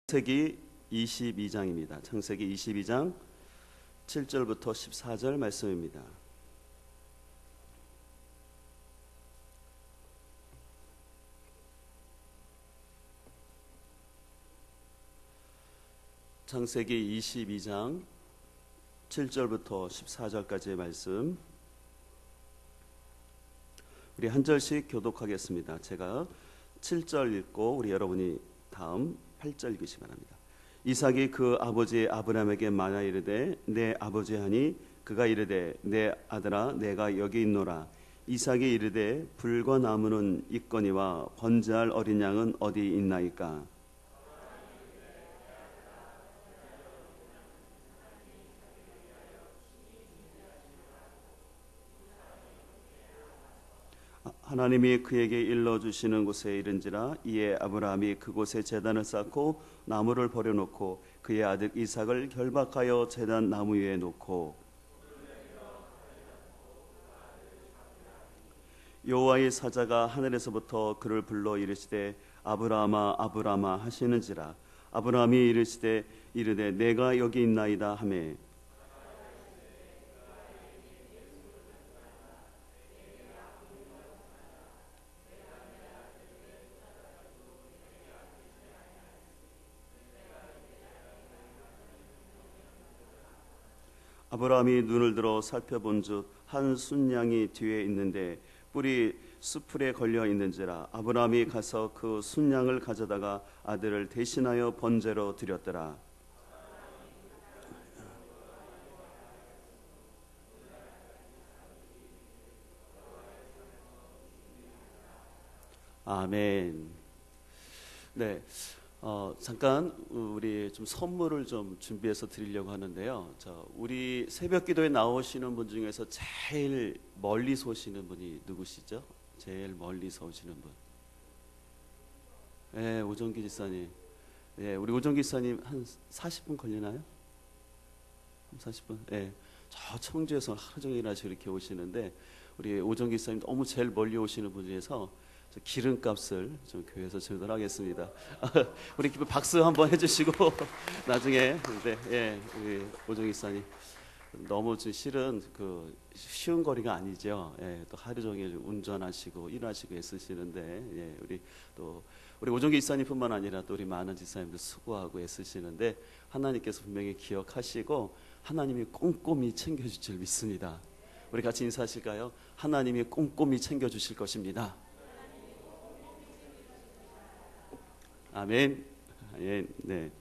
창세기 22장입니다. 창세기 22장 7절부터 14절 말씀입니다. 창세기 22장 7절부터 14절까지의 말씀, 우리 한 절씩 교독하겠습니다. 제가 7절 읽고 우리 여러분이 다음 8절 읽으시기 바랍니다. 이삭이 그 아버지 아브라함에게 말하 이르되 내 아버지 하니 그가 이르되 내 아들아 내가 여기 있노라. 이삭이 이르되 불과 나무는 있거니와 번제할 어린 양은 어디 있나이까. 하나님이 그에게 일러주시는 곳에 이른지라. 이에 아브라함이 그곳에 제단을 쌓고 나무를 버려놓고 그의 아들 이삭을 결박하여 제단 나무 위에 놓고 여호와의 사자가 하늘에서부터 그를 불러 이르시되 아브라함아 아브라함아 하시는지라. 아브라함이 이르시되 이르되 내가 여기 있나이다 하매 아브라함이 눈을 들어 살펴본즉 한 순양이 뒤에 있는데 뿔이 수풀에 걸려 있는지라. 아브라함이 가서 그 순양을 가져다가 아들을 대신하여 번제로 드렸더라. 아멘. 네. 잠깐 우리 좀 선물을 좀 준비해서 드리려고 하는데요. 우리 새벽기도에 나오시는 분 중에서 제일 멀리서 오시는 분이 누구시죠? 제일 멀리서 오시는 분. 네, 오정기 지사님. 네, 우리 오정기 지사님 한 40분 걸리나요? 40분. 네, 저 청주에서 하루 종일 아주 이렇게 오시는데 우리 오정기 지사님 너무 제일 멀리 오시는 분 중에서 기름값을 좀 교회에서 전달하겠습니다. 우리 박수 한번 해주시고 나중에 우리 오정희 사님 너무 실은 쉬운 거리가 아니죠. 또 하루 종일 운전하시고 일하시고 애쓰시는데 우리 오정희 지사님뿐만 아니라 또 우리 많은 지사님들 수고하고 애쓰시는데 하나님께서 분명히 기억하시고 하나님이 꼼꼼히 챙겨주실 줄 믿습니다. 우리 같이 인사하실까요? 하나님이 꼼꼼히 챙겨주실 것입니다. 아멘. 네.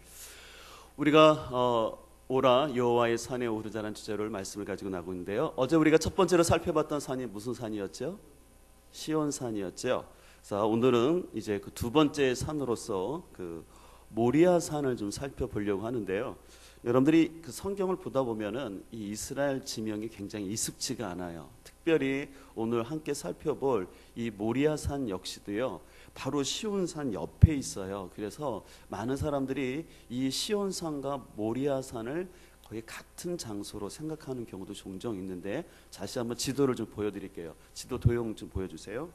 우리가 오라 여호와의 산에 오르자는 주제로 말씀을 가지고 나오고 있는데요. 어제 우리가 첫 번째로 살펴봤던 산이 무슨 산이었죠? 시온산이었죠. 자, 오늘은 이제 그 두 번째 산으로서 모리아 산을 좀 살펴보려고 하는데요. 여러분들이 성경을 보다 보면은 이 이스라엘 지명이 굉장히 익숙지가 않아요. 특별히 오늘 함께 살펴볼 이 모리아 산 역시도요. 바로 시온산 옆에 있어요. 그래서 많은 사람들이 이 시온산과 모리아산을 거의 같은 장소로 생각하는 경우도 종종 있는데, 다시 한번 지도를 좀 보여드릴게요. 지도 도형 좀 보여주세요.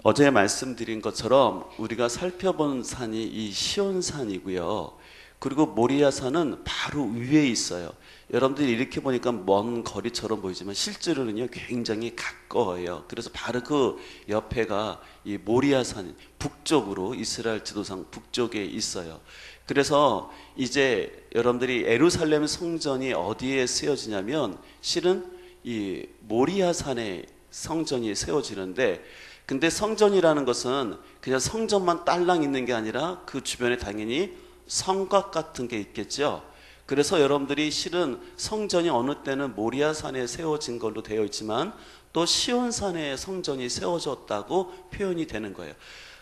어제 말씀드린 것처럼 우리가 살펴본 산이 이 시온산이고요. 그리고 모리아산은 바로 위에 있어요. 여러분들이 이렇게 보니까 먼 거리처럼 보이지만 실제로는요 굉장히 가까워요. 그래서 바로 그 옆에가 이 모리아산, 북쪽으로 이스라엘 지도상 북쪽에 있어요. 그래서 이제 여러분들이 예루살렘 성전이 어디에 세워지냐면 실은 이 모리아산에 성전이 세워지는데, 근데 성전이라는 것은 그냥 성전만 딸랑 있는 게 아니라 그 주변에 당연히 성곽 같은 게 있겠죠. 그래서 여러분들이 실은 성전이 어느 때는 모리아산에 세워진 걸로 되어 있지만 또 시온산에 성전이 세워졌다고 표현이 되는 거예요.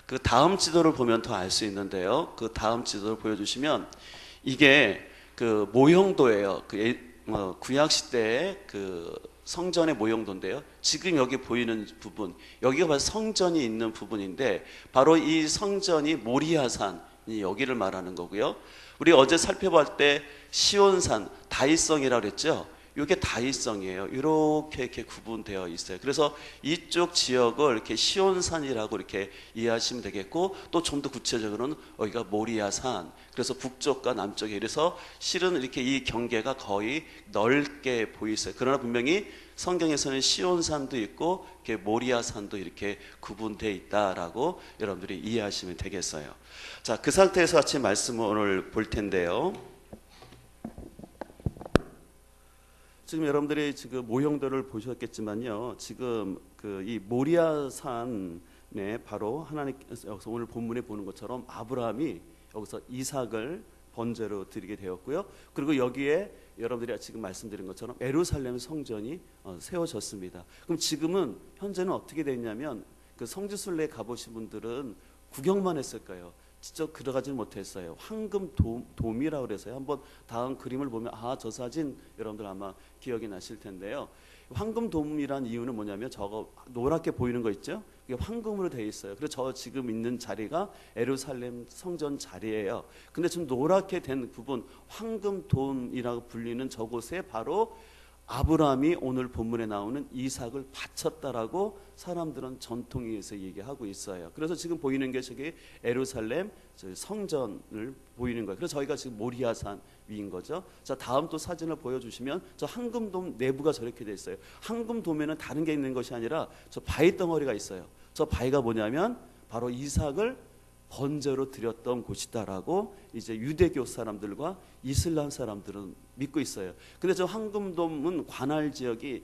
그 다음 지도를 보면 더 알 수 있는데요. 그 다음 지도를 보여주시면 이게 그 모형도예요. 구약 시대의 성전의 모형도인데요. 지금 여기 보이는 부분, 여기가 바로 성전이 있는 부분인데 바로 이 성전이 모리아산이 여기를 말하는 거고요. 우리 어제 살펴볼 때 시온산, 다윗성이라고 그랬죠. 이게 다이성이에요. 이렇게 구분되어 있어요. 그래서 이쪽 지역을 이렇게 시온산이라고 이렇게 이해하시면 되겠고, 또 좀 더 구체적으로는 여기가 모리아산. 그래서 북쪽과 남쪽에 이래서 실은 이렇게 이 경계가 거의 넓게 보이세요. 그러나 분명히 성경에서는 시온산도 있고 이렇게 모리아산도 이렇게 구분되어 있다라고 여러분들이 이해하시면 되겠어요. 자, 그 상태에서 같이 말씀을 오늘 볼 텐데요. 지금 여러분들이 지금 모형들을 보셨겠지만요. 지금 그 이 모리아산에 바로 하나님께서 여기서 오늘 본문에 보는 것처럼 아브라함이 여기서 이삭을 번제로 드리게 되었고요. 그리고 여기에 여러분들이 지금 말씀드린 것처럼 예루살렘 성전이 세워졌습니다. 그럼 지금은 현재는 어떻게 됐냐면 그 성지순례 가보신 분들은 구경만 했을까요? 직접 들어가지는 못했어요. 황금 돔이라고 그래서요. 한번 다음 그림을 보면 저 사진 여러분들 아마 기억이 나실 텐데요. 황금 돔이란 이유는 뭐냐면 저거 노랗게 보이는 거 있죠? 이게 황금으로 되어 있어요. 그래서 저 지금 있는 자리가 예루살렘 성전 자리예요. 근데 지금 노랗게 된 부분 황금 돔이라고 불리는 저곳에 바로 아브라함이 오늘 본문에 나오는 이삭을 바쳤다라고 사람들은 전통에 의해서 얘기하고 있어요. 그래서 지금 보이는 게 저기 예루살렘 성전을 보이는 거예요. 그래서 저희가 지금 모리아산 위인 거죠. 자, 다음 또 사진을 보여주시면 저 황금돔 내부가 저렇게 돼 있어요. 황금돔에는 다른 게 있는 것이 아니라 저 바위 덩어리가 있어요. 저 바위가 뭐냐면 바로 이삭을 번제로 드렸던 곳이다라고 이제 유대교 사람들과 이슬람 사람들은 믿고 있어요. 근데 저 황금돔은 관할 지역이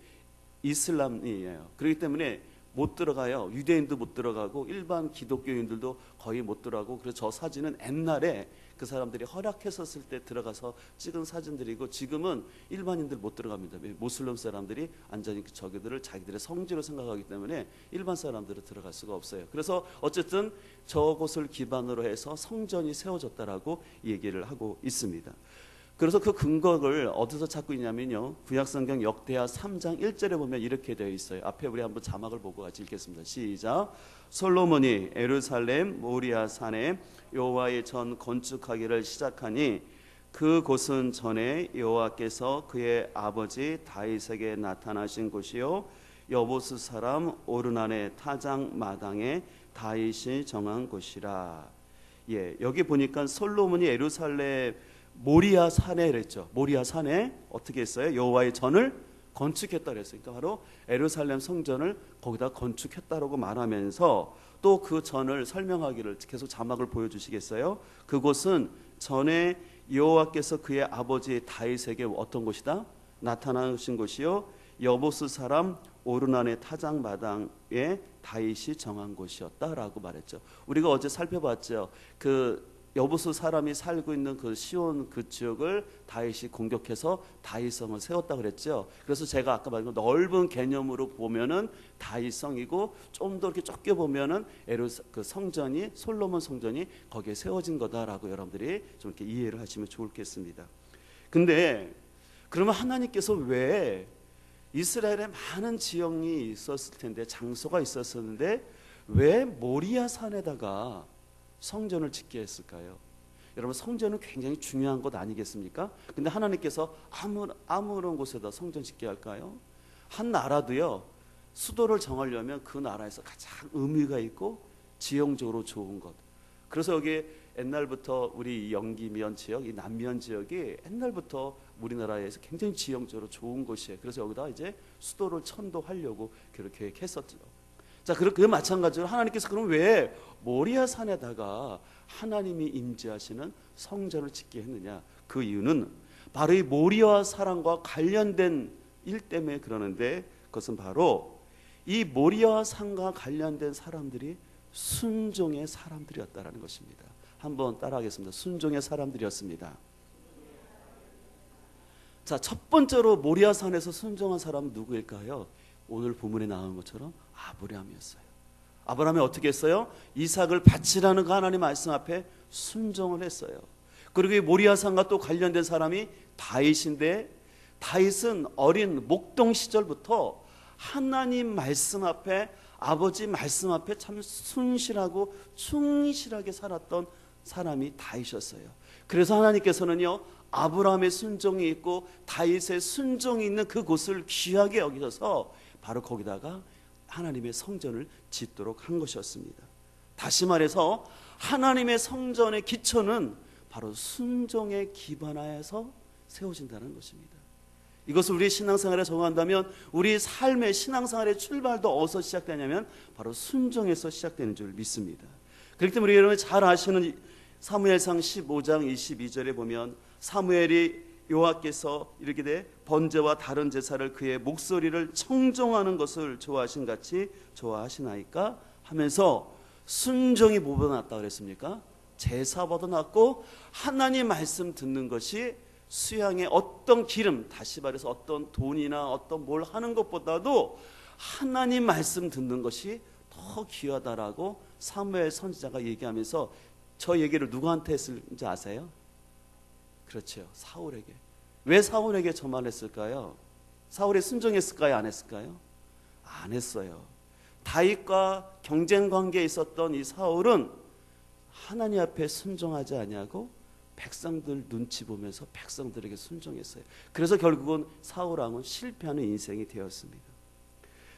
이슬람이에요. 그렇기 때문에 못 들어가요. 유대인도 못 들어가고 일반 기독교인들도 거의 못 들어가고, 그래서 저 사진은 옛날에 그 사람들이 허락했었을 때 들어가서 찍은 사진들이고, 지금은 일반인들 못 들어갑니다. 모슬림 사람들이 완전히 저기들을 자기들의 성지로 생각하기 때문에 일반 사람들은 들어갈 수가 없어요. 그래서 어쨌든 저곳을 기반으로 해서 성전이 세워졌다라고 얘기를 하고 있습니다. 그래서 그 근거를 어디서 찾고 있냐면요, 구약성경 역대하 3장 1절에 보면 이렇게 되어 있어요. 앞에 우리 한번 자막을 보고 같이 읽겠습니다. 시작. 솔로몬이 예루살렘 모리아산에 여호와의 전 건축하기를 시작하니 그곳은 전에 여호와께서 그의 아버지 다윗에게 나타나신 곳이요 여보스 사람 오르난의 타작 마당에 다윗이 정한 곳이라. 예, 여기 보니까 솔로몬이 예루살렘 모리아 산에 그랬죠. 모리아 산에 어떻게 했어요? 여호와의 전을 건축했다 그랬어요. 그러니까 바로 예루살렘 성전을 거기다 건축했다라고 말하면서 또 그 전을 설명하기를 계속 자막을 보여주시겠어요? 그곳은 전에 여호와께서 그의 아버지 다윗에게 어떤 곳이다? 나타나신 곳이요 여보스 사람 오르난의 타작 마당에 다윗이 정한 곳이었다라고 말했죠. 우리가 어제 살펴봤죠. 그 여보스 사람이 살고 있는 그 시온 그 지역을 다윗이 공격해서 다윗성을 세웠다 그랬죠. 그래서 제가 아까 말한 넓은 개념으로 보면은 다윗성이고, 좀 더 이렇게 좁게 보면은 그 성전이 솔로몬 성전이 거기에 세워진 거다라고 여러분들이 좀 이렇게 이해를 하시면 좋겠습니다. 근데 그러면 하나님께서 왜 이스라엘에 많은 지형이 있었을 텐데, 장소가 있었었는데 왜 모리아 산에다가 성전을 짓게 했을까요? 여러분, 성전은 굉장히 중요한 것 아니겠습니까? 근데 하나님께서 아무런 곳에다 성전 짓게 할까요? 한 나라도요, 수도를 정하려면 그 나라에서 가장 의미가 있고 지형적으로 좋은 것. 그래서 여기 옛날부터 우리 영기면 지역, 이 남면 지역이 옛날부터 우리나라에서 굉장히 지형적으로 좋은 곳이에요. 그래서 여기다 이제 수도를 천도하려고 그렇게 계획했었죠. 자, 그 마찬가지로 하나님께서 그럼 왜 모리아 산에다가 하나님이 임재하시는 성전을 짓게 했느냐? 그 이유는 바로 이 모리아 산과 관련된 일 때문에 그러는데, 그것은 바로 이 모리아 산과 관련된 사람들이 순종의 사람들이었다라는 것입니다. 한번 따라하겠습니다. 순종의 사람들이었습니다. 자, 첫 번째로 모리아 산에서 순종한 사람은 누구일까요? 오늘 본문에 나온 것처럼 아브라함이었어요. 아브라함이 어떻게 했어요? 이삭을 바치라는 그 하나님 말씀 앞에 순종을 했어요. 그리고 이 모리아산과 또 관련된 사람이 다윗인데, 다윗은 어린 목동 시절부터 하나님 말씀 앞에, 아버지 말씀 앞에 참 순실하고 충실하게 살았던 사람이 다윗이었어요. 그래서 하나님께서는요, 아브라함의 순종이 있고 다윗의 순종이 있는 그곳을 귀하게 여기셔서 바로 거기다가 하나님의 성전을 짓도록 한 것이었습니다. 다시 말해서 하나님의 성전의 기초는 바로 순종에 기반하여서 세워진다는 것입니다. 이것을 우리 신앙생활에 적용한다면 우리 삶의 신앙생활의 출발도 어디서 시작되냐면 바로 순종에서 시작되는 줄 믿습니다. 그렇기 때문에 우리 여러분이 잘 아시는 사무엘상 15장 22절에 보면 사무엘이 여호와께서 이르기를 번제와 다른 제사를 그의 목소리를 청종하는 것을 좋아하신 같이 좋아하시나이까 하면서 순종이 뭐보다 낫다 그랬습니까? 제사보다 낫고 하나님 말씀 듣는 것이 수양의 어떤 기름, 다시 말해서 어떤 돈이나 어떤 뭘 하는 것보다도 하나님 말씀 듣는 것이 더 귀하다라고 사무엘 선지자가 얘기하면서 저 얘기를 누구한테 했는지 아세요? 그렇죠, 사울에게. 왜 사울에게 저 말을 했을까요? 사울이 순종했을까요? 안 했을까요? 안 했어요. 다윗과 경쟁 관계에 있었던 이 사울은 하나님 앞에 순종하지 아니하고 백성들 눈치 보면서 백성들에게 순종했어요. 그래서 결국은 사울왕은 실패하는 인생이 되었습니다.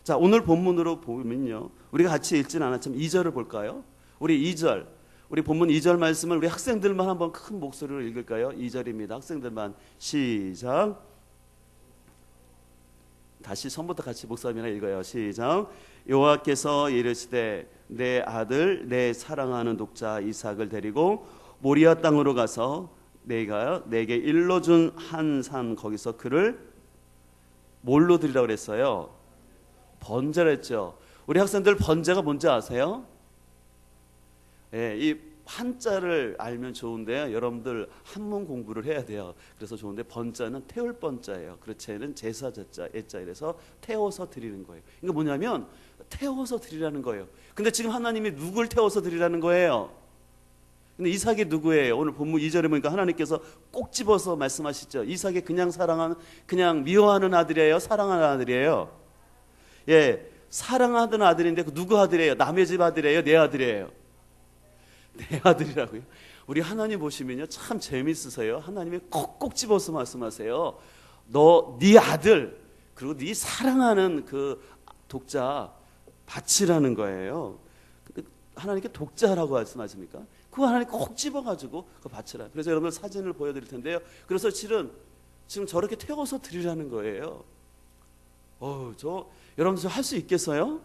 자, 오늘 본문으로 보면요, 우리가 같이 읽지는 않았지만 2절을 볼까요? 우리 2절, 우리 본문 2절 말씀을 우리 학생들만 한번 큰 목소리로 읽을까요? 2절입니다. 학생들만 시작. 다시 처음부터 같이 목사님이랑 읽어요. 시작. 여호와께서 이르시되 내 아들 내 사랑하는 독자 이삭을 데리고 모리아 땅으로 가서 내가 내게 일러준 한 산 거기서 그를 뭘로 드리라고 그랬어요? 번제를 했죠. 우리 학생들 번제가 뭔지 아세요? 예, 이 한자를 알면 좋은데요, 여러분들 한문 공부를 해야 돼요. 그래서 좋은데 번자는 태울 번자예요. 그렇지는 제사 제자 애자 이래서 태워서 드리는 거예요. 이거 뭐냐면 태워서 드리라는 거예요. 근데 지금 하나님이 누굴 태워서 드리라는 거예요? 근데 이삭이 누구예요? 오늘 본문 2절에 보니까 하나님께서 꼭 집어서 말씀하시죠. 이삭이 그냥 사랑하는, 그냥 미워하는 아들이에요? 사랑하는 아들이에요? 예, 사랑하던 아들인데 그 누구 아들이에요? 남의 집 아들이에요? 내 아들이에요? 내 아들이라고요? 우리 하나님 보시면요, 참 재밌으세요. 하나님이 콕콕 집어서 말씀하세요. 너, 네 아들, 그리고 네 사랑하는 그 독자 바치라는 거예요. 근데 하나님께 독자라고 말씀하십니까? 그거 하나님 꼭 집어가지고 그거 바치라. 그래서 여러분들 사진을 보여드릴 텐데요. 그래서 실은 지금 저렇게 태워서 드리라는 거예요. 여러분들 저 할 수 있겠어요?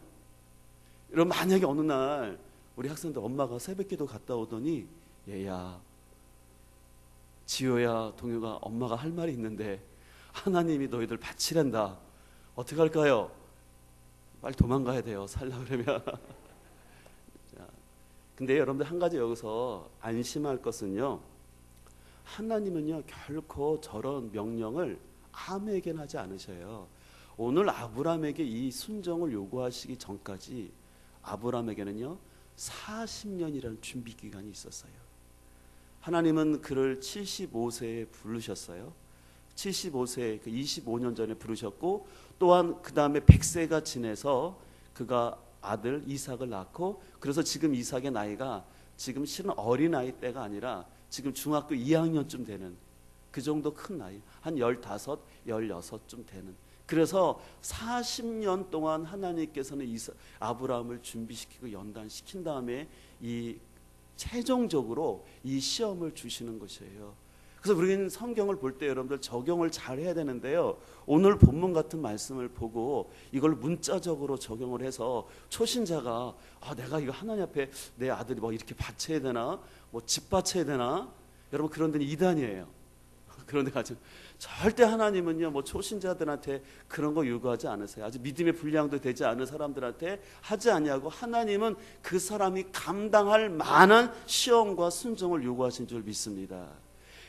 여러분 만약에 어느 날 우리 학생들 엄마가 새벽기도 갔다 오더니 얘야, 지효야, 동효가 엄마가 할 말이 있는데 하나님이 너희들 바치란다. 어떻게 할까요? 빨리 도망가야 돼요. 살려고 그러면. 근데 여러분들 한 가지 여기서 안심할 것은요, 하나님은요 결코 저런 명령을 아무에게나 하지 않으셔요. 오늘 아브라함에게 이 순종을 요구하시기 전까지 아브라함에게는요 40년이라는 준비 기간이 있었어요. 하나님은 그를 75세에 부르셨어요. 75세, 그 25년 전에 부르셨고, 또한 그 다음에 100세가 지내서 그가 아들 이삭을 낳고, 그래서 지금 이삭의 나이가 지금 실은 어린아이 때가 아니라 지금 중학교 2학년쯤 되는 그 정도 큰 나이, 한 15, 16쯤 되는. 그래서 40년 동안 하나님께서는 아브라함을 준비시키고 연단시킨 다음에 이 최종적으로 이 시험을 주시는 것이에요. 그래서 우리는 성경을 볼 때 여러분들 적용을 잘 해야 되는데요, 오늘 본문 같은 말씀을 보고 이걸 문자적으로 적용을 해서 초신자가 내가 이거 하나님 앞에 내 아들이 뭐 이렇게 바쳐야 되나, 뭐 집 바쳐야 되나, 여러분 그런 데는 이단이에요. 그런 데 가지 절대 하나님은요 뭐 초신자들한테 그런 거 요구하지 않으세요. 아직 믿음의 분량도 되지 않은 사람들한테 하지 아니하고, 하나님은 그 사람이 감당할 만한 시험과 순종을 요구하신 줄 믿습니다.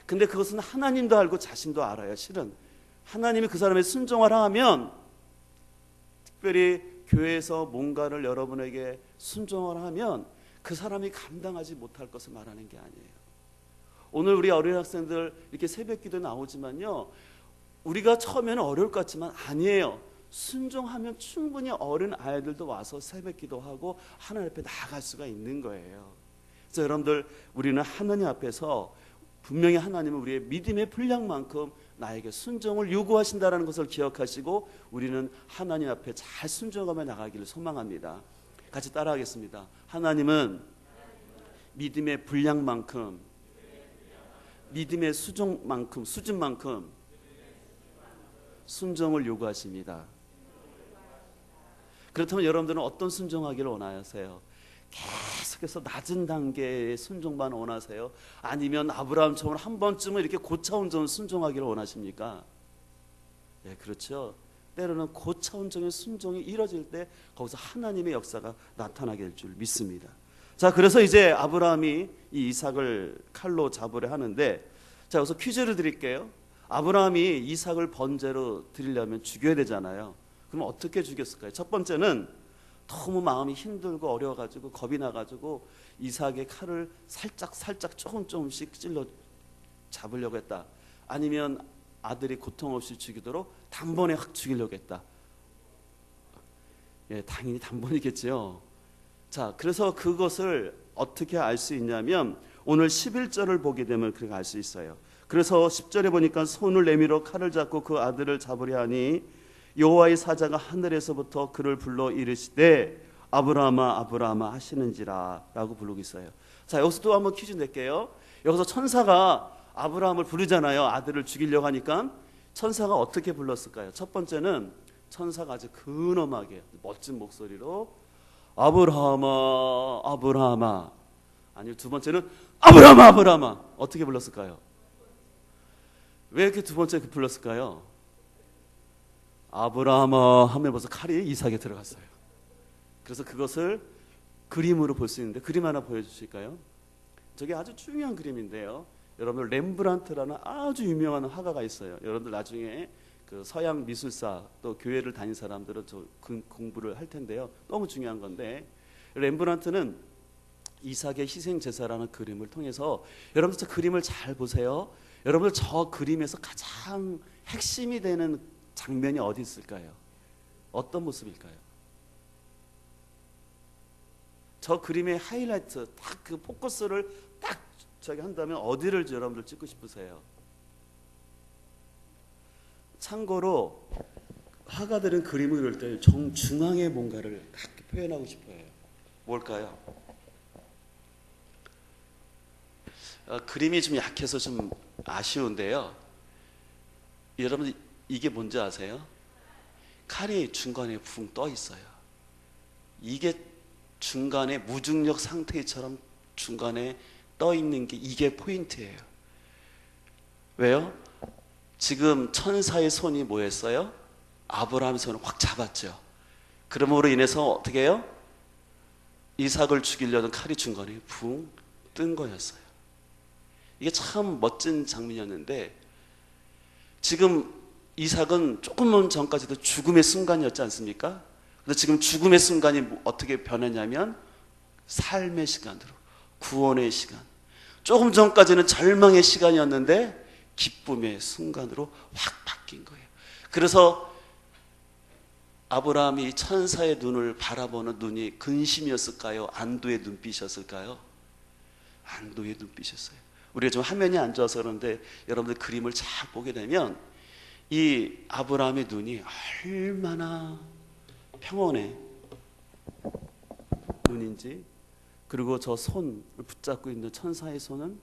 근데 그것은 하나님도 알고 자신도 알아요. 실은 하나님이 그 사람의 순종을 하면, 특별히 교회에서 뭔가를 여러분에게 순종을 하면 그 사람이 감당하지 못할 것을 말하는 게 아니에요. 오늘 우리 어린 학생들 이렇게 새벽기도 나오지만요, 우리가 처음에는 어려울 것 같지만 아니에요. 순종하면 충분히 어린 아이들도 와서 새벽기도 하고 하나님 앞에 나아갈 수가 있는 거예요. 그래서 여러분들, 우리는 하나님 앞에서 분명히 하나님은 우리의 믿음의 분량만큼 나에게 순종을 요구하신다는 것을 기억하시고 우리는 하나님 앞에 잘 순종하며 나가기를 소망합니다. 같이 따라하겠습니다. 하나님은 믿음의 분량만큼, 믿음의 수준만큼 순종을 요구하십니다. 그렇다면 여러분들은 어떤 순종하기를 원하세요? 계속해서 낮은 단계의 순종만 원하세요? 아니면 아브라함처럼 한 번쯤은 이렇게 고차원적인 순종하기를 원하십니까? 네, 그렇죠. 때로는 고차원적인 순종이 이뤄질 때 거기서 하나님의 역사가 나타나게 될 줄 믿습니다. 자, 그래서 이제 아브라함이 이 이삭을 칼로 잡으려 하는데, 자, 여기서 퀴즈를 드릴게요. 아브라함이 이삭을 번제로 드리려면 죽여야 되잖아요. 그럼 어떻게 죽였을까요? 첫 번째는 너무 마음이 힘들고 어려워가지고 겁이 나가지고 이삭의 칼을 살짝 조금씩 찔러 잡으려고 했다. 아니면 아들이 고통 없이 죽이도록 단번에 확 죽이려고 했다. 예, 당연히 단번이겠죠. 자, 그래서 그것을 어떻게 알 수 있냐면 오늘 11절을 보게 되면 그렇게 알 수 있어요. 그래서 10절에 보니까 손을 내밀어 칼을 잡고 그 아들을 잡으려 하니 여호와의 사자가 하늘에서부터 그를 불러 이르시되 아브라함아 아브라함아 하시는지라 라고 부르고 있어요. 자, 여기서 또 한번 퀴즈 낼게요. 여기서 천사가 아브라함을 부르잖아요. 아들을 죽이려고 하니까 천사가 어떻게 불렀을까요? 첫 번째는 천사가 아주 근엄하게 멋진 목소리로 아브라함아 아브라함아, 아니면 두 번째는 아브라함아 아브라함아. 어떻게 불렀을까요? 왜 이렇게 두 번째 불렀을까요? 아브라함아 하면 벌써 칼이 이삭에 들어갔어요. 그래서 그것을 그림으로 볼 수 있는데 그림 하나 보여주실까요? 저게 아주 중요한 그림인데요. 여러분들 렘브란트라는 아주 유명한 화가가 있어요. 여러분들 나중에 그 서양 미술사 또 교회를 다닌 사람들은 저 공부를 할 텐데요. 너무 중요한 건데 렘브란트는 이삭의 희생 제사라는 그림을 통해서, 여러분들 저 그림을 잘 보세요. 여러분들 저 그림에서 가장 핵심이 되는 장면이 어디 있을까요? 어떤 모습일까요? 저 그림의 하이라이트 딱 그 포커스를 딱 저기 한다면 어디를 여러분들 찍고 싶으세요? 참고로 화가들은 그림을 그릴 때 정중앙에 뭔가를 딱 표현하고 싶어요. 뭘까요? 그림이 좀 약해서 좀 아쉬운데요. 여러분 이게 뭔지 아세요? 칼이 중간에 붕 떠 있어요. 이게 중간에 무중력 상태처럼 중간에 떠 있는 게 이게 포인트예요. 왜요? 지금 천사의 손이 뭐였어요? 아브라함의 손을 확 잡았죠. 그러므로 인해서 어떻게 해요? 이삭을 죽이려던 칼이 중간에 붕 뜬 거였어요. 이게 참 멋진 장면이었는데, 지금 이삭은 조금만 전까지도 죽음의 순간이었지 않습니까? 근데 지금 죽음의 순간이 어떻게 변했냐면 삶의 시간으로, 구원의 시간. 조금 전까지는 절망의 시간이었는데 기쁨의 순간으로 확 바뀐 거예요. 그래서 아브라함이 천사의 눈을 바라보는 눈이 근심이었을까요? 안도의 눈빛이었을까요? 안도의 눈빛이었어요. 우리가 좀 화면이 안 좋아서 그런데 여러분들 그림을 잘 보게 되면 이 아브라함의 눈이 얼마나 평온의 눈인지, 그리고 저 손을 붙잡고 있는 천사의 손은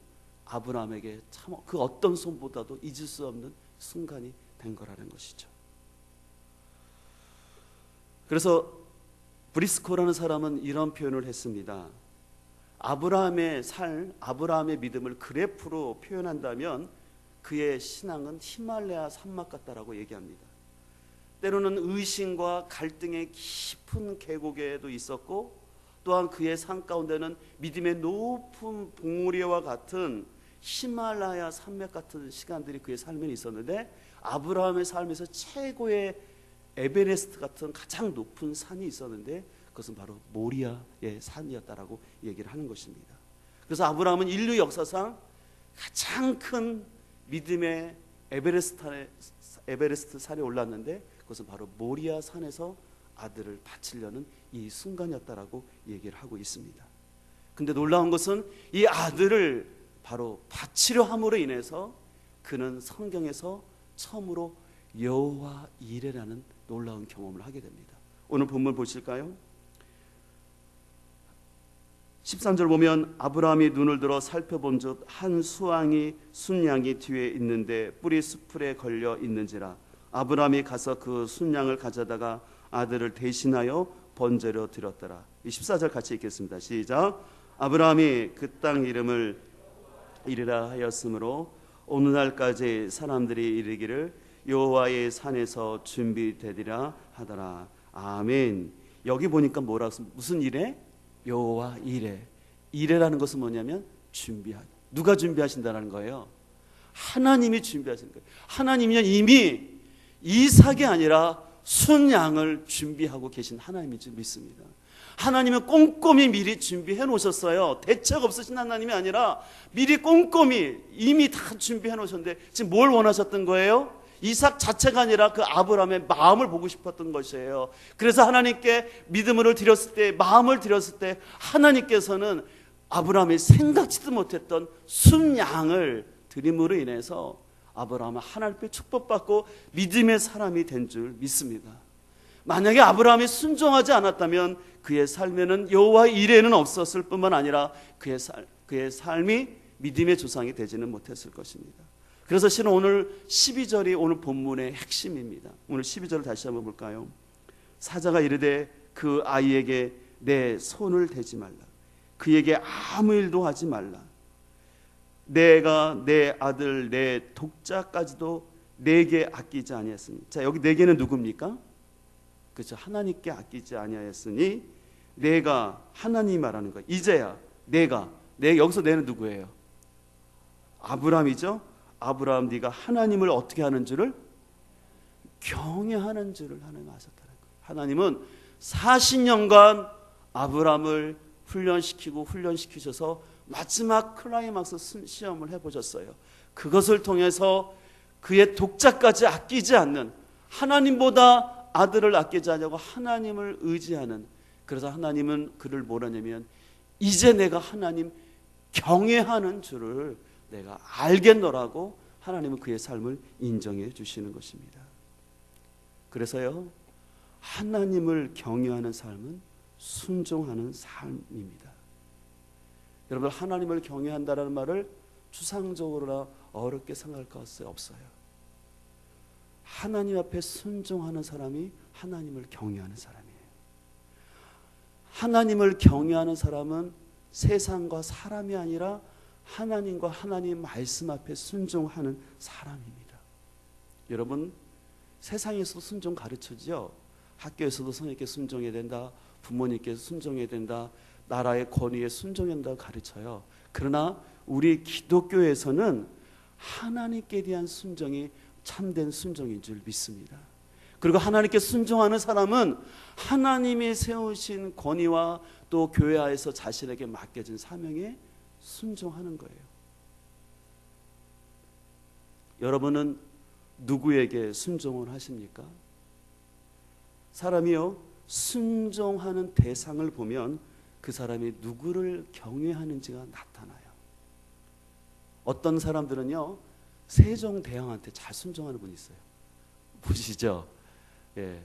아브라함에게 참 그 어떤 손보다도 잊을 수 없는 순간이 된 거라는 것이죠. 그래서 브리스코라는 사람은 이런 표현을 했습니다. 아브라함의 삶, 아브라함의 믿음을 그래프로 표현한다면 그의 신앙은 히말라야 산막 같다라고 얘기합니다. 때로는 의심과 갈등의 깊은 계곡에도 있었고, 또한 그의 삶 가운데는 믿음의 높은 봉우리와 같은 히말라야 산맥 같은 시간들이 그의 삶에 있었는데, 아브라함의 삶에서 최고의 에베레스트 같은 가장 높은 산이 있었는데 그것은 바로 모리아의 산이었다라고 얘기를 하는 것입니다. 그래서 아브라함은 인류 역사상 가장 큰 믿음의 에베레스트 산에 올랐는데 그것은 바로 모리아 산에서 아들을 바치려는 이 순간이었다라고 얘기를 하고 있습니다. 근데 놀라운 것은 이 아들을 바로 바치려 함으로 인해서 그는 성경에서 처음으로 여호와 이레라는 놀라운 경험을 하게 됩니다. 오늘 본문 보실까요? 13절 보면 아브라함이 눈을 들어 살펴본즉 한 수양이 순양이 뒤에 있는데 뿔이 수풀에 걸려 있는지라. 아브라함이 가서 그 순양을 가져다가 아들을 대신하여 번제로 드렸더라. 14절 같이 읽겠습니다. 시작. 아브라함이 그 땅 이름을 이르라 하였으므로 오늘날까지 사람들이 이르기를 여호와의 산에서 준비되리라 하더라. 아멘. 여기 보니까 뭐라고 무슨 이래? 여호와 이레. 이레라는 것은 뭐냐면 준비하기. 누가 준비하신다는 거예요? 하나님이 준비하신 거예요. 하나님은 이미 이삭이 아니라 순양을 준비하고 계신 하나님인 줄 믿습니다. 하나님은 꼼꼼히 미리 준비해 놓으셨어요. 대책 없으신 하나님이 아니라 미리 꼼꼼히 이미 다 준비해 놓으셨는데 지금 뭘 원하셨던 거예요? 이삭 자체가 아니라 그 아브라함의 마음을 보고 싶었던 것이에요. 그래서 하나님께 믿음을 드렸을 때, 마음을 드렸을 때 하나님께서는 아브라함이 생각지도 못했던 순양을 드림으로 인해서 아브라함은 하나님께 축복받고 믿음의 사람이 된 줄 믿습니다. 만약에 아브라함이 순종하지 않았다면 그의 삶에는 여호와 이레는 없었을 뿐만 아니라 그의 삶이 믿음의 조상이 되지는 못했을 것입니다. 그래서 실은 오늘 12절이 오늘 본문의 핵심입니다. 오늘 12절을 다시 한번 볼까요? 사자가 이르되 그 아이에게 내 손을 대지 말라. 그에게 아무 일도 하지 말라. 내가 내 아들 내 독자까지도 내게 아끼지 아니했으니. 자, 여기 내게는 누굽니까? 그렇죠. 하나님께 아끼지 아니하였으니 내가 하나님이 말하는 거예요. 이제야 여기서 내는 누구예요? 아브라함이죠. 아브라함 네가 하나님을 어떻게 하는 줄을 경외하는 줄을 하나님 아셨다는 거예요. 하나님은 40년간 아브라함을 훈련시키셔서 마지막 클라이막스 시험을 해보셨어요. 그것을 통해서 그의 독자까지 아끼지 않는, 하나님보다 아들을 아끼지 않냐고 하나님을 의지하는, 그래서 하나님은 그를 뭐라냐면 이제 내가 하나님 경외하는 줄을 내가 알겠노라고 하나님은 그의 삶을 인정해 주시는 것입니다. 그래서요, 하나님을 경외하는 삶은 순종하는 삶입니다. 여러분, 하나님을 경외한다는 말을 추상적으로나 어렵게 생각할 것이 없어요. 하나님 앞에 순종하는 사람이 하나님을 경외하는 사람이에요. 하나님을 경외하는 사람은 세상과 사람이 아니라 하나님과 하나님 말씀 앞에 순종하는 사람입니다. 여러분, 세상에서도 순종 가르쳐죠. 학교에서도 선생님께 순종해야 된다, 부모님께 순종해야 된다, 나라의 권위에 순종해야 된다고 가르쳐요. 그러나 우리 기독교에서는 하나님께 대한 순종이 참된 순종인 줄 믿습니다. 그리고 하나님께 순종하는 사람은 하나님이 세우신 권위와 또 교회 안에서 자신에게 맡겨진 사명에 순종하는 거예요. 여러분은 누구에게 순종을 하십니까? 사람이요, 순종하는 대상을 보면 그 사람이 누구를 경외하는지가 나타나요. 어떤 사람들은요, 세종대왕한테 잘 순종하는 분이 있어요. 보시죠? 예,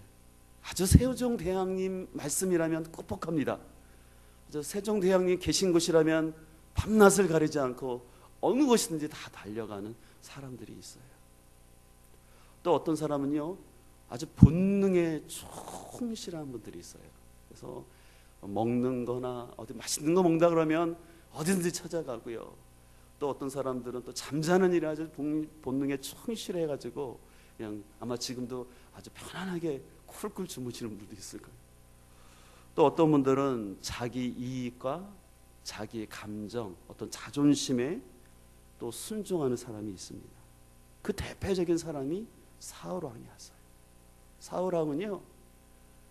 아주 세종대왕님 말씀이라면 뻑뻑합니다. 세종대왕님 계신 곳이라면 밤낮을 가리지 않고 어느 곳이든지 다 달려가는 사람들이 있어요. 또 어떤 사람은요, 아주 본능에 충실한 분들이 있어요. 그래서 먹는 거나 어디 맛있는 거 먹는다 그러면 어디든지 찾아가고요. 또 어떤 사람들은 또 잠자는 일에 아주 본능에 충실해가지고 그냥 아마 지금도 아주 편안하게 쿨쿨 주무시는 분들도 있을 거예요. 또 어떤 분들은 자기 이익과 자기의 감정, 어떤 자존심에 또 순종하는 사람이 있습니다. 그 대표적인 사람이 사울왕이었어요. 사울왕은요,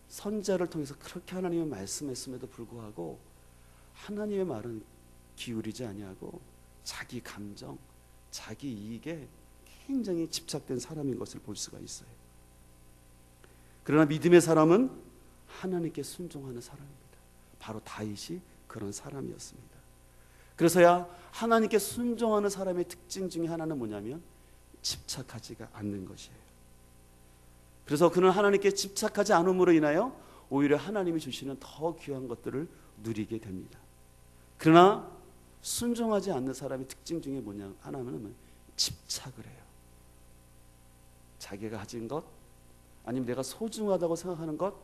선자를 통해서 그렇게 하나님의 말씀했음에도 불구하고 하나님의 말은 기울이지 아니하고 자기 감정, 자기 이익에 굉장히 집착된 사람인 것을 볼 수가 있어요. 그러나 믿음의 사람은 하나님께 순종하는 사람입니다. 바로 다윗이 그런 사람이었습니다. 그래서야 하나님께 순종하는 사람의 특징 중에 하나는 뭐냐면 집착하지가 않는 것이에요. 그래서 그는 하나님께 집착하지 않음으로 인하여 오히려 하나님이 주시는 더 귀한 것들을 누리게 됩니다. 그러나 순종하지 않는 사람의 특징 중에 뭐냐 하나는 집착을 해요. 자기가 가진 것 아니면 내가 소중하다고 생각하는 것,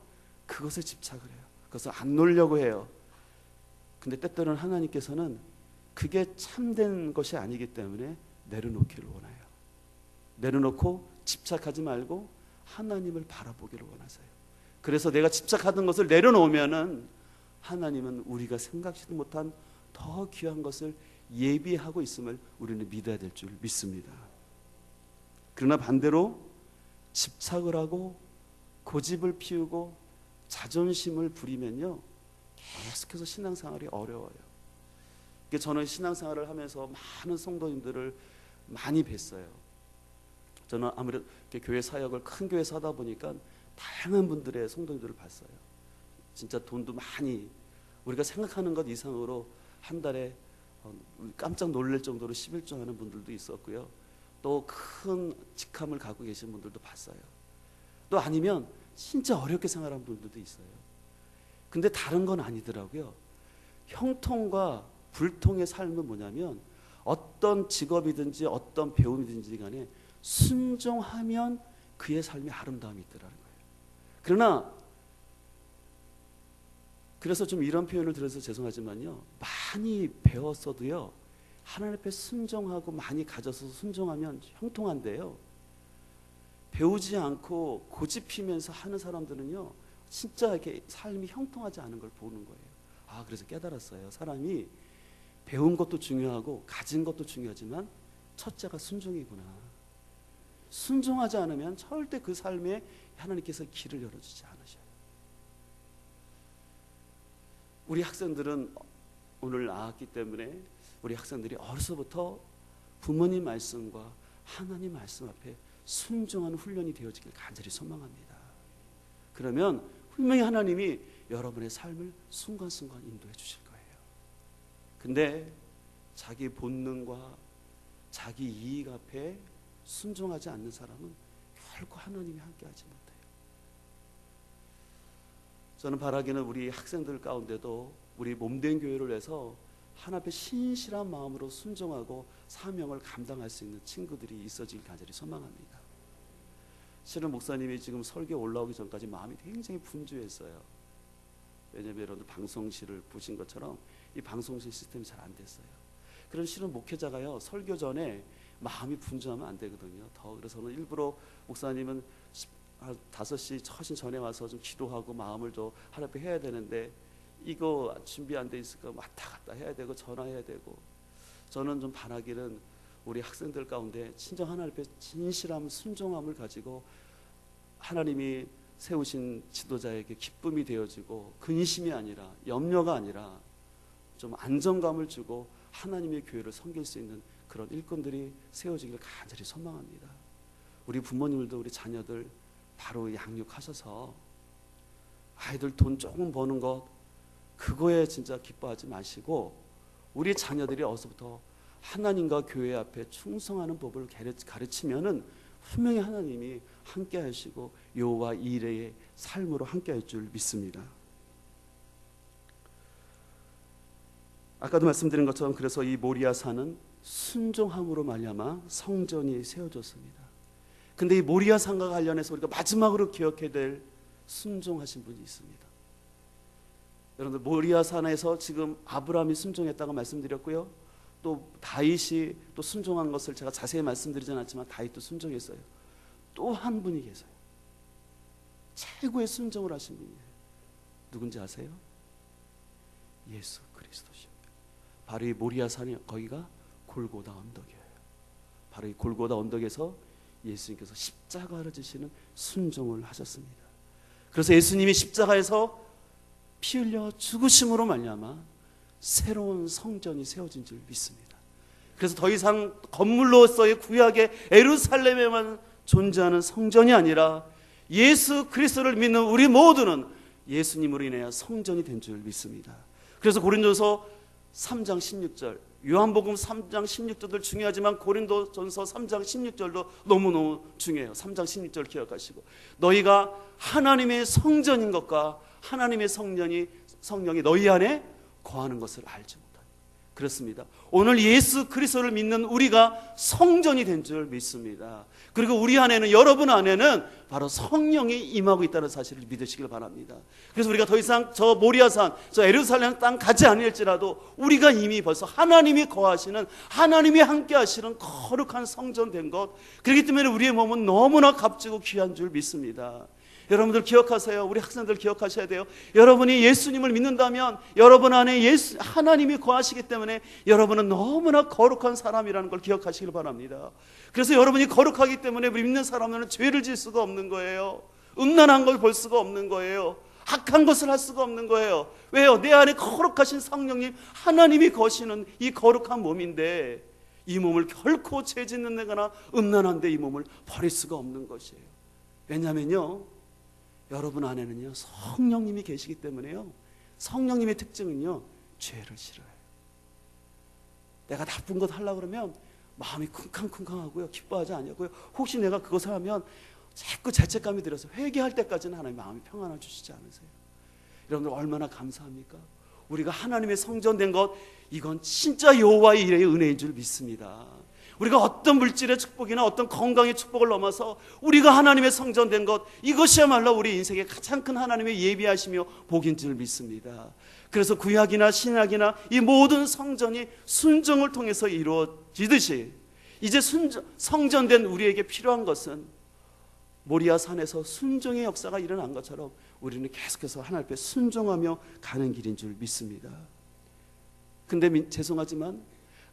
그것에 집착을 해요. 그것을 안 놓으려고 해요. 근데 때때로는 하나님께서는 그게 참된 것이 아니기 때문에 내려놓기를 원해요. 내려놓고 집착하지 말고 하나님을 바라보기를 원하세요. 그래서 내가 집착하던 것을 내려놓으면은 하나님은 우리가 생각지도 못한 더 귀한 것을 예비하고 있음을 우리는 믿어야 될 줄 믿습니다. 그러나 반대로 집착을 하고 고집을 피우고 자존심을 부리면요, 계속해서 신앙생활이 어려워요. 저는 신앙생활을 하면서 많은 성도님들을 많이 뵀어요. 저는 아무래도 교회 사역을 큰 교회에서 하다 보니까 다양한 분들의 성도님들을 봤어요. 진짜 돈도 많이, 우리가 생각하는 것 이상으로 한 달에 깜짝 놀랄 정도로 11조하는 분들도 있었고요. 또 큰 직함을 갖고 계신 분들도 봤어요. 또 아니면 진짜 어렵게 생활하는 분들도 있어요. 근데 다른 건 아니더라고요. 형통과 불통의 삶은 뭐냐면 어떤 직업이든지 어떤 배움이든지 간에 순종하면 그의 삶에 아름다움이 있더라는 거예요. 그러나 그래서 좀 이런 표현을 들어서 죄송하지만요, 많이 배웠어도요, 하나님 앞에 순종하고 많이 가져서 순종하면 형통한데요, 배우지 않고 고집피면서 하는 사람들은요, 진짜 이렇게 삶이 형통하지 않은 걸 보는 거예요. 아, 그래서 깨달았어요. 사람이 배운 것도 중요하고 가진 것도 중요하지만 첫째가 순종이구나. 순종하지 않으면 절대 그 삶에 하나님께서 길을 열어주지 않으셔요. 우리 학생들은 오늘 나왔기 때문에 우리 학생들이 어려서부터 부모님 말씀과 하나님 말씀 앞에 순종하는 훈련이 되어지길 간절히 소망합니다. 그러면 분명히 하나님이 여러분의 삶을 순간순간 인도해 주실 거예요. 근데 자기 본능과 자기 이익 앞에 순종하지 않는 사람은 결코 하나님이 함께하지 못해요. 저는 바라기는 우리 학생들 가운데도 우리 몸된 교회를 위해서 하나님 앞에 신실한 마음으로 순종하고 사명을 감당할 수 있는 친구들이 있어지길 간절히 소망합니다. 실은 목사님이 지금 설교 올라오기 전까지 마음이 굉장히 분주했어요. 왜냐하면 여러분들 방송실을 보신 것처럼 이 방송실 시스템이 잘 안 됐어요. 그런 실은 목회자가요, 설교 전에 마음이 분주하면 안 되거든요. 그래서는 일부러 목사님은 5시 처신 전에 와서 좀 기도하고 마음을 좀 하나님 앞에 해야 되는데 이거 준비 안 돼 있을까 왔다 갔다 해야 되고 전화해야 되고, 저는 좀 바라기는 우리 학생들 가운데 진정 하나님 앞에 진실함, 순종함을 가지고 하나님이 세우신 지도자에게 기쁨이 되어지고 근심이 아니라 염려가 아니라 좀 안정감을 주고 하나님의 교회를 섬길 수 있는 그런 일꾼들이 세워지기를 간절히 소망합니다. 우리 부모님들도 우리 자녀들 바로 양육하셔서 아이들 돈 조금 버는 것 그거에 진짜 기뻐하지 마시고 우리 자녀들이 어서부터 하나님과 교회 앞에 충성하는 법을 가르치면은 분명히 하나님이 함께 하시고 여호와 이레의 삶으로 함께 할 줄 믿습니다. 아까도 말씀드린 것처럼 그래서 이 모리아산은 순종함으로 말미암아 성전이 세워졌습니다. 근데 이 모리아산과 관련해서 우리가 마지막으로 기억해야 될 순종하신 분이 있습니다. 여러분들 모리아산에서 지금 아브라함이 순종했다고 말씀드렸고요. 또 다윗이 또 순종한 것을 제가 자세히 말씀드리진 않지만 다윗도 순종했어요. 또 한 분이 계세요. 최고의 순종을 하신 분이에요. 누군지 아세요? 예수 그리스도십니다. 바로 이 모리아산이 거기가 골고다 언덕이에요. 바로 이 골고다 언덕에서 예수님께서 십자가를 지시는 순종을 하셨습니다. 그래서 예수님이 십자가에서 피 흘려 죽으심으로 말미암아 새로운 성전이 세워진 줄 믿습니다. 그래서 더 이상 건물로서의 구약의 예루살렘에만 존재하는 성전이 아니라 예수 그리스도를 믿는 우리 모두는 예수님으로 인하여 성전이 된 줄 믿습니다. 그래서 고린도서 3장 16절, 요한복음 3장 16절도 중요하지만 고린도전서 3장 16절도 너무너무 중요해요. 3장 16절 기억하시고, 너희가 하나님의 성전인 것과 하나님의 성령이 너희 안에 거하는 것을 알지 못하니. 그렇습니다. 오늘 예수 그리스도를 믿는 우리가 성전이 된 줄 믿습니다. 그리고 우리 안에는, 여러분 안에는 바로 성령이 임하고 있다는 사실을 믿으시길 바랍니다. 그래서 우리가 더 이상 저 모리아산, 저 예루살렘 땅 가지 않을지라도 우리가 이미 벌써 하나님이 거하시는, 하나님이 함께 하시는 거룩한 성전 된 것, 그렇기 때문에 우리의 몸은 너무나 값지고 귀한 줄 믿습니다. 여러분들 기억하세요. 우리 학생들 기억하셔야 돼요. 여러분이 예수님을 믿는다면 여러분 안에 하나님이 거하시기 때문에 여러분은 너무나 거룩한 사람이라는 걸 기억하시길 바랍니다. 그래서 여러분이 거룩하기 때문에 우리 믿는 사람들은 죄를 지을 수가 없는 거예요. 음란한 걸 볼 수가 없는 거예요. 악한 것을 할 수가 없는 거예요. 왜요? 내 안에 거룩하신 성령님, 하나님이 거시는 이 거룩한 몸인데, 이 몸을 결코 죄 짓는 데거나 음란한데 이 몸을 버릴 수가 없는 것이에요. 왜냐면요, 여러분 안에는요 성령님이 계시기 때문에요, 성령님의 특징은요 죄를 싫어해요. 내가 나쁜 것 하려고 그러면 마음이 쿵쾅쿵쾅하고요, 기뻐하지 않냐고요. 혹시 내가 그것을 하면 자꾸 죄책감이 들어서 회개할 때까지는 하나님 마음이 평안을 주시지 않으세요? 여러분들 얼마나 감사합니까? 우리가 하나님의 성전된 것, 이건 진짜 여호와의 일의 은혜인 줄 믿습니다. 우리가 어떤 물질의 축복이나 어떤 건강의 축복을 넘어서 우리가 하나님의 성전된 것, 이것이야말로 우리 인생의 가장 큰 하나님의 예비하시며 복인 줄 믿습니다. 그래서 구약이나 신약이나 이 모든 성전이 순종을 통해서 이루어지듯이, 이제 성전된 우리에게 필요한 것은 모리아 산에서 순종의 역사가 일어난 것처럼 우리는 계속해서 하나님 앞에 순종하며 가는 길인 줄 믿습니다. 근데 죄송하지만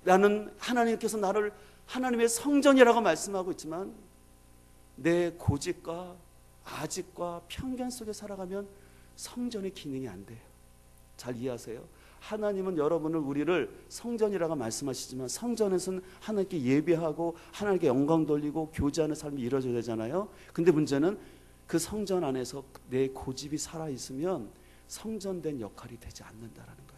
나는, 하나님께서 나를 하나님의 성전이라고 말씀하고 있지만 내 고집과 아집과 편견 속에 살아가면 성전의 기능이 안 돼요. 잘 이해하세요? 하나님은 여러분을, 우리를 성전이라고 말씀하시지만 성전에서는 하나님께 예배하고 하나님께 영광 돌리고 교제하는 삶이 이루어져야 되잖아요. 근데 문제는 그 성전 안에서 내 고집이 살아있으면 성전된 역할이 되지 않는다라는 거예요.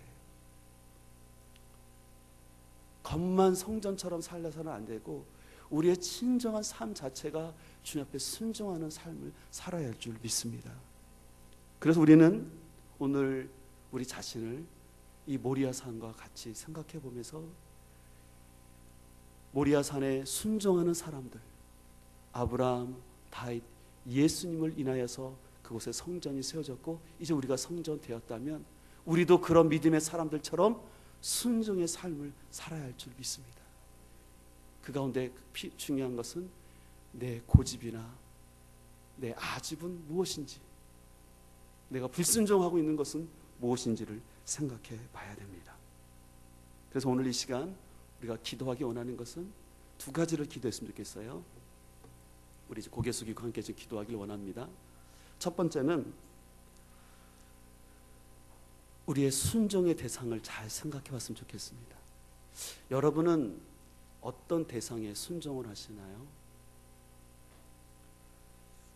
겉만 성전처럼 살려서는 안 되고 우리의 진정한 삶 자체가 주님 앞에 순종하는 삶을 살아야 할 줄 믿습니다. 그래서 우리는 오늘 우리 자신을 이 모리아산과 같이 생각해 보면서, 모리아산에 순종하는 사람들, 아브라함, 다윗, 예수님을 인하여서 그곳에 성전이 세워졌고 이제 우리가 성전 되었다면 우리도 그런 믿음의 사람들처럼 순종의 삶을 살아야 할 줄 믿습니다. 그 가운데 중요한 것은 내 고집이나 내 아집은 무엇인지, 내가 불순종하고 있는 것은 무엇인지를 생각해 봐야 됩니다. 그래서 오늘 이 시간 우리가 기도하기 원하는 것은 두 가지를 기도했으면 좋겠어요. 우리 이제 고개 숙이고 함께 기도하길 원합니다. 첫 번째는 우리의 순종의 대상을 잘 생각해 봤으면 좋겠습니다. 여러분은 어떤 대상에 순종을 하시나요?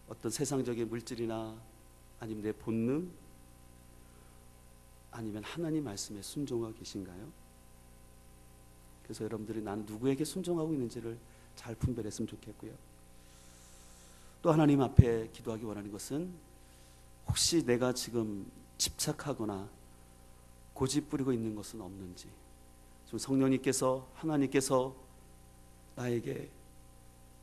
어떤 세상적인 물질이나 아니면 내 본능, 아니면 하나님 말씀에 순종하고 계신가요? 그래서 여러분들이 난 누구에게 순종하고 있는지를 잘 분별했으면 좋겠고요. 또 하나님 앞에 기도하기 원하는 것은 혹시 내가 지금 집착하거나 고집 부리고 있는 것은 없는지, 좀 성령님께서, 하나님께서 나에게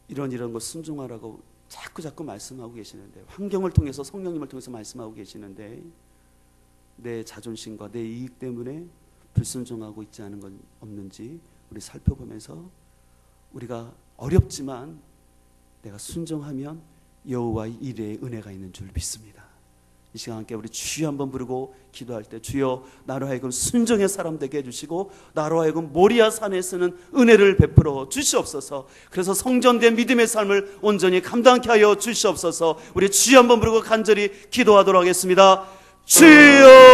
이런 것 순종하라고 자꾸 말씀하고 계시는데, 환경을 통해서, 성령님을 통해서 말씀하고 계시는데 내 자존심과 내 이익 때문에 불순종하고 있지 않은 건 없는지 우리 살펴보면서, 우리가 어렵지만 내가 순종하면 여호와의 일에 은혜가 있는 줄 믿습니다. 이 시간 함께 우리 주여 한번 부르고 기도할 때, 주여 나로 하여금 순종의 사람 되게 해주시고 나로 하여금 모리아 산에 쓰는 은혜를 베풀어 주시옵소서. 그래서 성전된 믿음의 삶을 온전히 감당케 하여 주시옵소서. 우리 주여 한번 부르고 간절히 기도하도록 하겠습니다. 주여